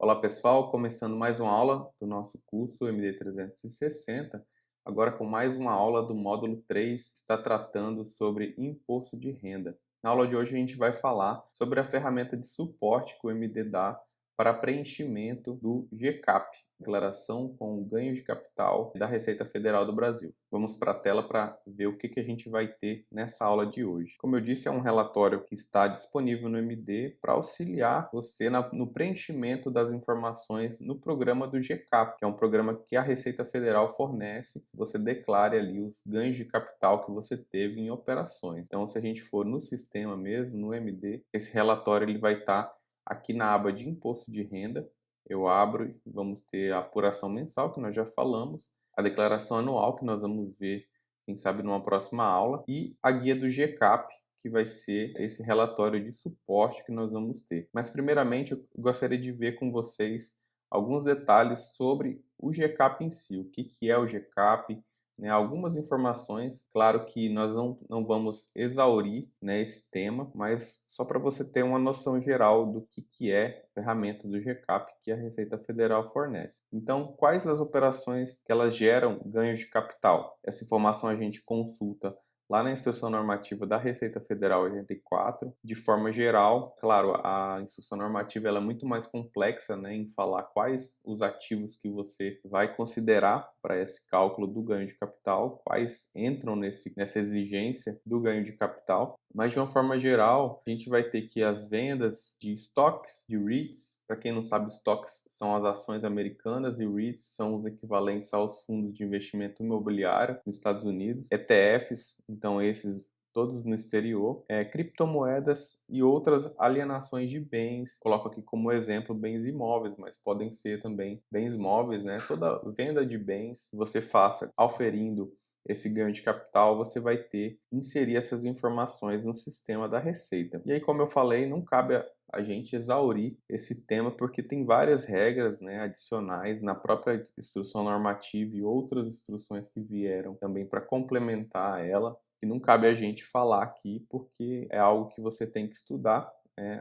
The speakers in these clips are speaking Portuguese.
Olá pessoal, começando mais uma aula do nosso curso MD360, agora com mais uma aula do módulo 3, está tratando sobre imposto de renda. Na aula de hoje a gente vai falar sobre a ferramenta de suporte que o MD dá para preenchimento do GCAP, Declaração com Ganho de Capital da Receita Federal do Brasil. Vamos para a tela para ver o que a gente vai ter nessa aula de hoje. Como eu disse, é um relatório que está disponível no MD para auxiliar você no preenchimento das informações no programa do GCAP, que é um programa que a Receita Federal fornece. Você declare ali os ganhos de capital que você teve em operações. Então, se a gente for no sistema mesmo, no MD, esse relatório ele vai estar aqui na aba de imposto de renda. Eu abro e vamos ter a apuração mensal, que nós já falamos, a declaração anual, que nós vamos ver, quem sabe, numa próxima aula, e a guia do GCAP, que vai ser esse relatório de suporte que nós vamos ter. Mas, primeiramente, eu gostaria de ver com vocês alguns detalhes sobre o GCAP em si, o que é o GCAP, né, algumas informações. Claro que nós não vamos exaurir, né, esse tema, mas só para você ter uma noção geral do que é a ferramenta do GCAP que a Receita Federal fornece. Então, quais as operações que elas geram ganhos de capital? Essa informação a gente consulta lá na Instrução Normativa da Receita Federal 84. De forma geral, claro, a Instrução Normativa ela é muito mais complexa, né, em falar quais os ativos que você vai considerar para esse cálculo do ganho de capital, quais entram nessa exigência do ganho de capital. Mas, de uma forma geral, a gente vai ter que as vendas de estoques, de REITs. Para quem não sabe, estoques são as ações americanas e REITs são os equivalentes aos fundos de investimento imobiliário nos Estados Unidos. ETFs, então esses todos no exterior, criptomoedas e outras alienações de bens. Coloco aqui como exemplo bens imóveis, mas podem ser também bens móveis, né? Toda venda de bens que você faça auferindo esse ganho de capital, você vai inserir essas informações no sistema da Receita. E aí, como eu falei, não cabe a gente exaurir esse tema, porque tem várias regras, né, adicionais na própria instrução normativa e outras instruções que vieram também para complementar ela, que não cabe a gente falar aqui, porque é algo que você tem que estudar,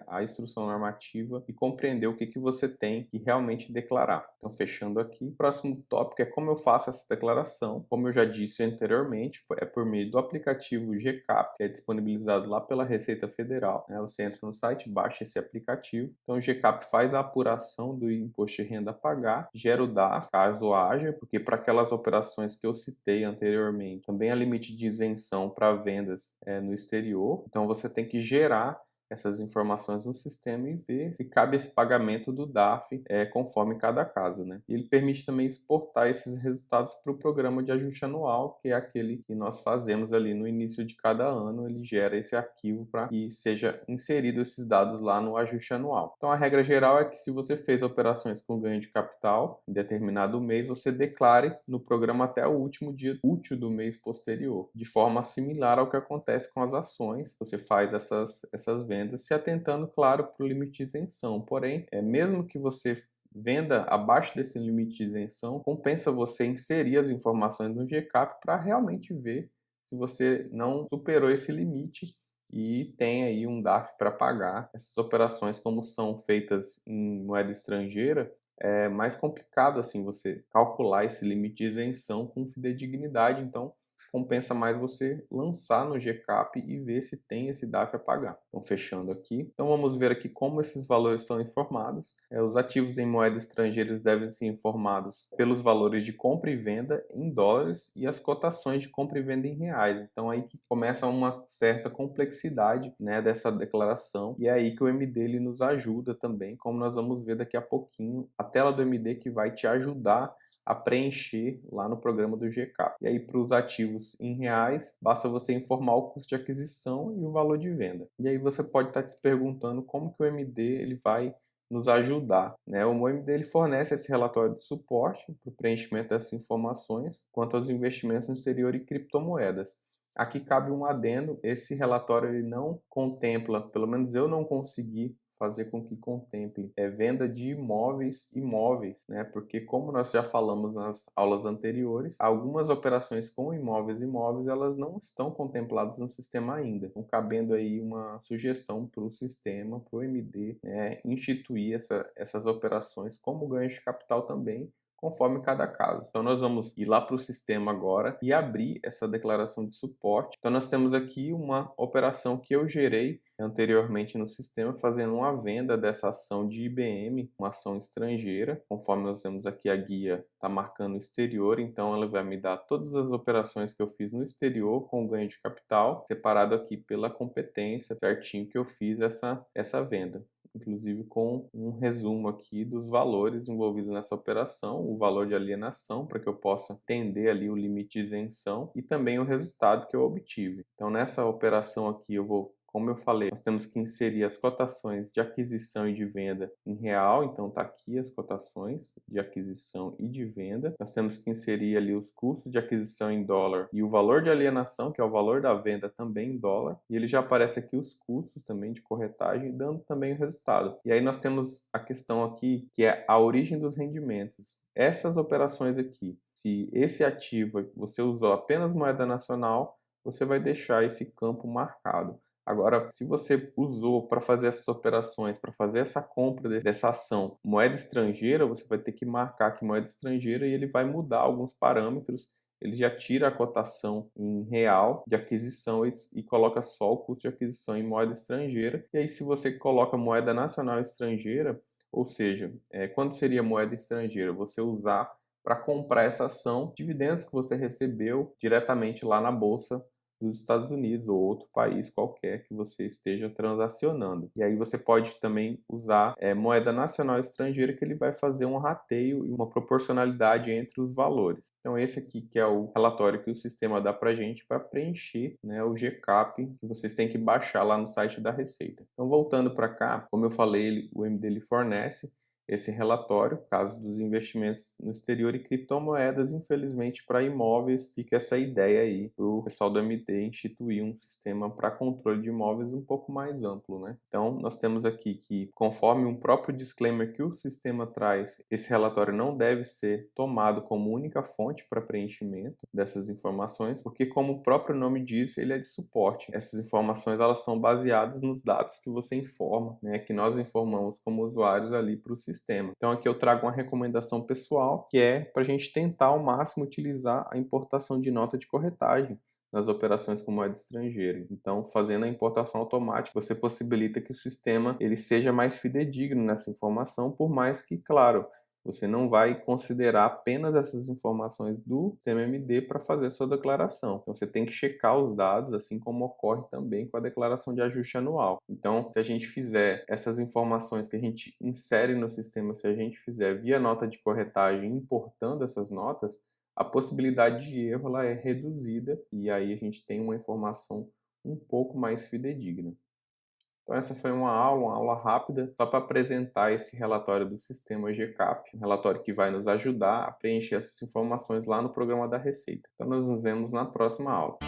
a instrução normativa e compreender o que você tem que realmente declarar. Então, fechando aqui, o próximo tópico é como eu faço essa declaração. Como eu já disse anteriormente, é por meio do aplicativo GCAP, que é disponibilizado lá pela Receita Federal, né? Você entra no site, baixa esse aplicativo. Então, o GCAP faz a apuração do imposto de renda a pagar, gera o DARF, caso haja, porque para aquelas operações que eu citei anteriormente, também há limite de isenção para vendas no exterior. Então, você tem que gerar essas informações no sistema e ver se cabe esse pagamento do DARF conforme cada caso, né? E ele permite também exportar esses resultados para o programa de ajuste anual, que é aquele que nós fazemos ali no início de cada ano. Ele gera esse arquivo para que seja inserido esses dados lá no ajuste anual. Então, a regra geral é que se você fez operações com ganho de capital em determinado mês, você declare no programa até o último dia útil do mês posterior, de forma similar ao que acontece com as ações. Você faz essas vendas se atentando, claro, para o limite de isenção. Porém, mesmo que você venda abaixo desse limite de isenção, compensa você inserir as informações no GCAP para realmente ver se você não superou esse limite e tem aí um DARF para pagar. Essas operações, como são feitas em moeda estrangeira, é mais complicado assim você calcular esse limite de isenção com fidedignidade. Então, compensa mais você lançar no GCAP e ver se tem esse DARF a pagar. Então, fechando aqui. Então, vamos ver aqui como esses valores são informados. Os ativos em moeda estrangeira devem ser informados pelos valores de compra e venda em dólares e as cotações de compra e venda em reais. Então, aí que começa uma certa complexidade, né, dessa declaração. E é aí que o MD ele nos ajuda também, como nós vamos ver daqui a pouquinho, a tela do MD que vai te ajudar a preencher lá no programa do GCAP. E aí, para os ativos em reais, basta você informar o custo de aquisição e o valor de venda. E aí você pode estar se perguntando como que o MD ele vai nos ajudar, né? O MD ele fornece esse relatório de suporte para o preenchimento dessas informações quanto aos investimentos no exterior e criptomoedas. Aqui cabe um adendo, esse relatório ele não contempla, pelo menos eu não consegui fazer com que contemple venda de imóveis, né? Porque como nós já falamos nas aulas anteriores, algumas operações com imóveis, elas não estão contempladas no sistema ainda. Então, cabendo aí uma sugestão para o sistema, para o MD, né, instituir essas operações como ganho de capital também, conforme cada caso. Então, nós vamos ir lá para o sistema agora e abrir essa declaração de suporte. Então, nós temos aqui uma operação que eu gerei anteriormente no sistema, fazendo uma venda dessa ação de IBM, uma ação estrangeira. Conforme nós temos aqui a guia, está marcando exterior, então ela vai me dar todas as operações que eu fiz no exterior com ganho de capital, separado aqui pela competência, certinho que eu fiz essa venda. Inclusive com um resumo aqui dos valores envolvidos nessa operação, o valor de alienação, para que eu possa entender ali o limite de isenção e também o resultado que eu obtive. Então, nessa operação aqui, como eu falei, nós temos que inserir as cotações de aquisição e de venda em real, então está aqui as cotações de aquisição e de venda. Nós temos que inserir ali os custos de aquisição em dólar e o valor de alienação, que é o valor da venda também em dólar. E ele já aparece aqui os custos também de corretagem, dando também o resultado. E aí nós temos a questão aqui, que é a origem dos rendimentos. Essas operações aqui, se esse ativo você usou apenas moeda nacional, você vai deixar esse campo marcado. Agora, se você usou para fazer essas operações, para fazer essa compra dessa ação moeda estrangeira, você vai ter que marcar que moeda estrangeira e ele vai mudar alguns parâmetros. Ele já tira a cotação em real de aquisição e coloca só o custo de aquisição em moeda estrangeira. E aí, se você coloca moeda nacional estrangeira, ou seja, quando seria moeda estrangeira? Você usar para comprar essa ação, dividendos que você recebeu diretamente lá na bolsa dos Estados Unidos ou outro país qualquer que você esteja transacionando. E aí você pode também usar moeda nacional estrangeira, que ele vai fazer um rateio e uma proporcionalidade entre os valores. Então esse aqui que é o relatório que o sistema dá para a gente para preencher, né, o GCAP, que vocês têm que baixar lá no site da Receita. Então voltando para cá, como eu falei, o MD ele fornece esse relatório, caso dos investimentos no exterior e criptomoedas. Infelizmente, para imóveis, fica essa ideia aí o pessoal do MD instituir um sistema para controle de imóveis um pouco mais amplo, né? Então, nós temos aqui que, conforme um próprio disclaimer que o sistema traz, esse relatório não deve ser tomado como única fonte para preenchimento dessas informações, porque, como o próprio nome diz, ele é de suporte. Essas informações, elas são baseadas nos dados que você informa, né? Que nós informamos como usuários ali para o sistema. Então aqui eu trago uma recomendação pessoal, que é para a gente tentar ao máximo utilizar a importação de nota de corretagem nas operações com moeda estrangeira. Então, fazendo a importação automática, você possibilita que o sistema ele seja mais fidedigno nessa informação, por mais que, claro, você não vai considerar apenas essas informações do CMMD para fazer a sua declaração. Então, você tem que checar os dados, assim como ocorre também com a declaração de ajuste anual. Então, se a gente fizer essas informações que a gente insere no sistema, se a gente fizer via nota de corretagem, importando essas notas, a possibilidade de erro ela é reduzida e aí a gente tem uma informação um pouco mais fidedigna. Então essa foi uma aula rápida, só para apresentar esse relatório do sistema GCAP, um relatório que vai nos ajudar a preencher essas informações lá no programa da Receita. Então nós nos vemos na próxima aula.